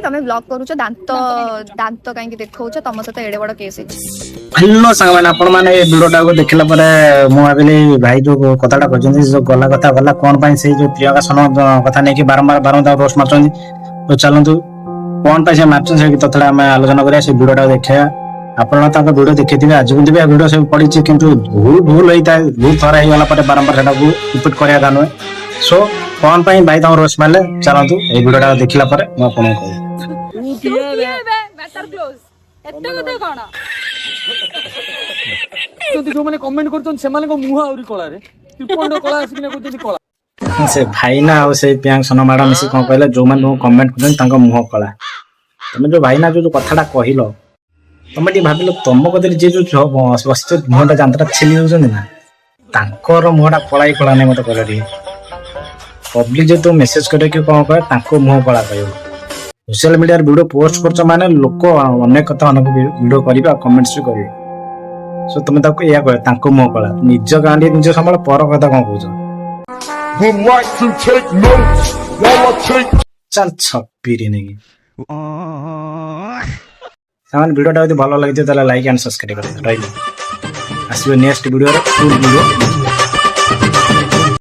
तमे ब्लॉग करूछ दांत दांत काहे देखौछ तम सहित एडे बड़ केस हेलो सांग मैंने आपण माने वीडियोटा को देखला परे मु भाबिली भाई जो कथाटा कहजंती जो गला कथा गला कोन पई से जो प्रियंका सन कथा नै कि बारंबार बारंबार रोस्ट मारछन तो चलंतु कोन पई से मारछन से तथला हम आलोचना करिया से वीडियोटा देखिया आपण तांका वीडियो देखिथिबे आज भी वीडियो सब पडिछि किंतु भूल भूल होइता भूल थरा हे वाला परे बारंबार सेटा को रिपीट करिया गानो सो कोन पई भाई तां रोस्ट मारले चलंतु ए वीडियोटा देखिला परे म आपण को मैटर क्लोज एते कते कोन जदि जो माने कमेंट करछन से माने को मुहा औरी कला रे त्रिपुंड कला आसिकने कहते कला से भाई ना और से प्रियंका सन मैडम मिसी कोन कहले जो माने कमेंट करछन तांका मुह कला तमे जो भाई ना जो कथाटा कहिलो तमे टी भाबिलो तम कदे जे जो वस्तु मुहटा जानता छिली होजन ना तांकर मुहटा कलाई कला नै मते कहले रे पब्लिक जे तो मेसेज करे कि कोन कहे तांको मुह कला कहयो सोशल मीडिया वीडियो पोस्ट करछ माने लोक अनेक कथा अनेक वीडियो करिबा कमेंट्स भी करिवे सो तुम ताको या कहे तांको मुह कला निज गांडी निज संभाल पर कथा कोन कहउछ would like to take notes while I take चल छप्पीरे नेकी सामान वीडियोटा यदि भलो लागिते ताला लाइक एंड सब्सक्राइब कर रहिलो आसीबे नेक्स्ट वीडियो रे फुल वीडियो